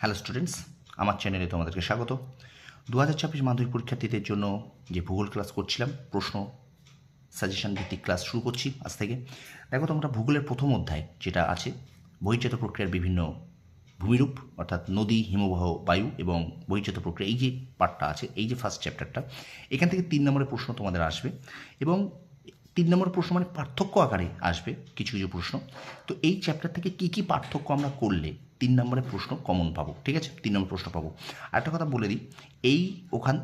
Hello students, আমার চ্যানেলে তোমাদেরকে স্বাগত। 2024 মাধ্যমিক পরীক্ষার্থীদের জন্য যে ভূগোল ক্লাস করছিলাম, প্রশ্ন সাজেশন ভিত্তিক ক্লাস শুরু করছি আজ থেকে। দেখো, তোমরা ভূগোলের প্রথম অধ্যায় যেটা আছে বহির্জাত প্রক্রিয়ার বিভিন্ন ভূমিরূপ, অর্থাৎ নদী, হিমবাহ, বায়ু এবং বহির্জাত প্রক্রিয়া, এই যে পার্টটা আছে, এই যে ফার্স্ট চ্যাপ্টারটা, এখান থেকে 3 নম্বরের প্রশ্ন তোমাদের আসবে এবং 3 নম্বর প্রশ্ন মানে পার্থক্য আকারে আসবে কিছু কিছু প্রশ্ন। তো এই চ্যাপ্টার থেকে কী কী পার্থক্য আমরা করলে 3 নম্বরের প্রশ্ন কমন পাবো, ঠিক আছে? 3 নম্বর প্রশ্ন পাবো। আরেকটা কথা বলে দিই,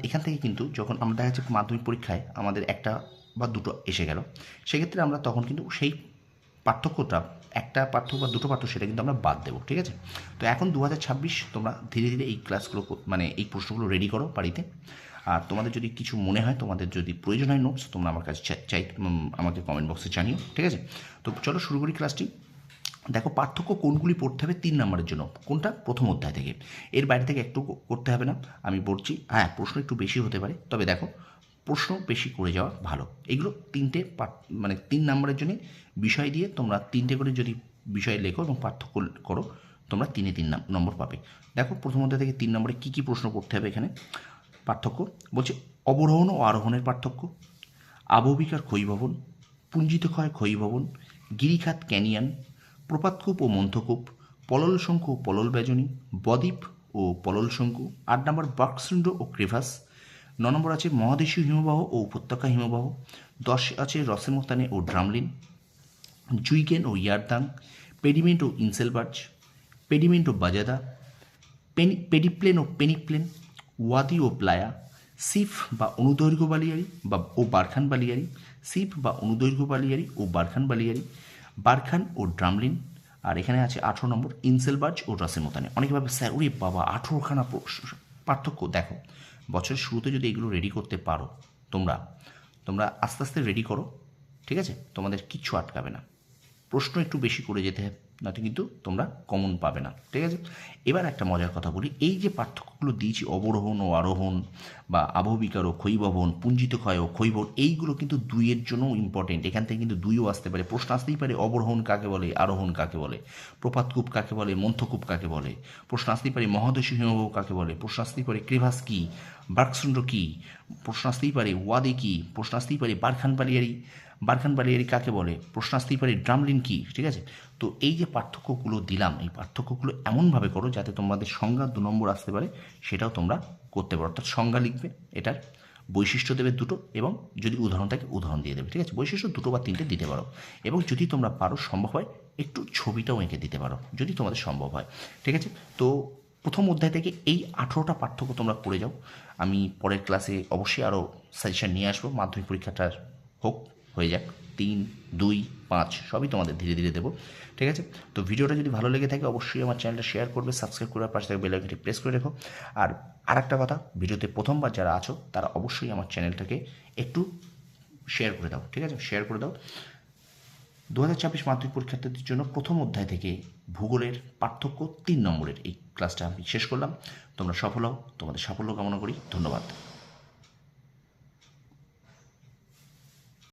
এখান থেকে কিন্তু যখন আমরা দেখা যাচ্ছে মাধ্যমিক পরীক্ষায় আমাদের একটা বা দুটো এসে গেল, সেক্ষেত্রে আমরা তখন কিন্তু সেই পার্থক্যটা, একটা পার্থক্য বা দুটো পার্থক্য, সেটা কিন্তু আমরা বাদ দেবো, ঠিক আছে? তো এখন 2026 তোমরা ধীরে ধীরে এই ক্লাসগুলো মানে এই প্রশ্নগুলো রেডি করো বাড়িতে। আর তোমাদের যদি কিছু মনে হয়, তোমাদের যদি প্রয়োজন হয় নোটস, তোমরা আমার কাছে আমাকে কমেন্ট বক্সে জানিও, ঠিক আছে? তো চলো শুরু করি ক্লাসটি। দেখো, পার্থক্য কোনগুলি পড়তে হবে 3 নম্বরের জন্য, কোনটা? প্রথম অধ্যায় থেকে। এর বাইরে থেকে একটু করতে হবে না, আমি বলছি। হ্যাঁ, প্রশ্ন একটু বেশি হতে পারে, তবে দেখো, প্রশ্ন বেশি করে যাওয়া ভালো। এগুলো 3টে মানে 3 নম্বরের জন্য বিষয় দিয়ে তোমরা 3টে করে যদি বিষয় লেখো এবং পার্থক্য করো, তোমরা 3 নম্বর পাবে। দেখো, প্রথম অধ্যায় থেকে 3 নম্বরে কী কী প্রশ্ন করতে হবে এখানে। পার্থক্য বলছে অবরোহণ ও আরোহণের পার্থক্য, আবহবিকার ক্ষয়ীভবন, পুঞ্জিত ক্ষয় ক্ষয়ীভবন, গিরিখাত ক্যানিয়ন, প্রপাতকূপ ও মন্থকূপ, পলল শঙ্কু ও পলল বেজনী, বদ্বীপ ও পলল শঙ্কু। 8 নম্বর বাকশৃঙ্গ ও ক্রেভাস। 9 নম্বর আছে মহাদেশীয় হিমবাহ ও উপত্যকা হিমবাহ। 10 আছে রসেমোস্তানে ও ড্রামলিন, জুইগেন ও ইয়ারদাং, পেডিমেন্ট ও ইনসেলবার্জ, পেডিমেন্ট ও বাজাদা, পেডিপ্লেন ও পেনিপ্লেন, ওয়াদি ও প্লায়া, সিফ বা অনুদৈর্ঘ্য বালিয়ারি ও বারখান বালিয়ারি, সিফ বা অনুদৈর্ঘ্য বালিয়ারি ও বারখান বালিয়ারি, বারখান ও ড্রামলিন। আর এখানে আছে 18 নম্বর ইনসেলবার্জ ও রাসেমোতানে। অনেকে ভাবে, স্যার ওরে বাবা, 18খানা পার্থক্য। দেখো, বছরের শুরুতে যদি এগুলো রেডি করতে পারো, তোমরা আস্তে আস্তে রেডি করো, ঠিক আছে? তোমাদের কিচ্ছু আটকাবে না। প্রশ্ন একটু বেশি করে যেতে হবে, নয়তো কিন্তু তোমরা কমন পাবে না, ঠিক আছে? এবার একটা মজার কথা বলি, এই যে পার্থক্যগুলো দিয়েছি, অবরোহণ ও আরোহণ বা আবহবিকার ও ক্ষয়ীভবন, পুঞ্জিত ক্ষয় ও ক্ষয়ীভবন, এইগুলো কিন্তু 2-এর জন্য ইম্পর্টেন্ট। এখান থেকে কিন্তু 2ও আসতে পারে, প্রশ্ন আসতেই পারে। অবরোহণ কাকে বলে, আরোহণ কাকে বলে, প্রপাতকূপ কাকে বলে, মন্থকূপ কাকে বলে, প্রশ্ন আসতেই পারে। মহাদেশীয় হিমবাহ কাকে বলে, প্রশ্ন আসতেই পারে। ক্রেভাস কী, বার্কশৃঙ্গ কী, প্রশ্ন আসতেই পারে। ওয়াদি কী, প্রশ্ন আসতেই পারে। বারখান বালিয়ারি কাকে বলে, প্রশ্ন আসতেই পারে। ড্রামলিন কী, ঠিক আছে? তো এই যে পার্থক্যগুলো দিলাম, এই পার্থক্যগুলো এমনভাবে করো যাতে তোমাদের সংজ্ঞা 2 নম্বর আসতে পারে, সেটাও তোমরা করতে পারো। অর্থাৎ সংজ্ঞা লিখবে, এটার বৈশিষ্ট্য দেবে 2টো, এবং যদি উদাহরণ থাকে উদাহরণ দিয়ে দেবে, ঠিক আছে? বৈশিষ্ট্য 2টো বা 3টে দিতে পারো, এবং যদি তোমরা পারো, সম্ভব হয়, একটু ছবিটাও এঁকে দিতে পারো, যদি তোমাদের সম্ভব হয়, ঠিক আছে? তো প্রথম অধ্যায় থেকে এই 18টা পার্থক্য তোমরা করে যাও। আমি পরের ক্লাসে অবশ্যই আরও সাজেশন নিয়ে আসবো। মাধ্যমিক পরীক্ষাটা হয়ে যাক, 3, 2, 5 সবই তোমাদের ধীরে ধীরে দেবো, ঠিক আছে? তো ভিডিওটা যদি ভালো লেগে থাকে, অবশ্যই আমার চ্যানেলটা শেয়ার করবে, সাবস্ক্রাইব করে পাশে থেকে বেল আইকনটি প্রেস করে রেখো। আর একটা কথা, ভিডিওতে প্রথমবার যারা আছো, তারা অবশ্যই আমার চ্যানেলটাকে একটু শেয়ার করে দাও, ঠিক আছে? শেয়ার করে দাও। 2024 মাধ্যমিক পরীক্ষার্থীদের জন্য প্রথম অধ্যায় থেকে ভূগোলের পার্থক্য 3 নম্বরের এই ক্লাসটা আমি শেষ করলাম। তোমরা সফল হও, তোমাদের সাফল্য কামনা করি। ধন্যবাদ।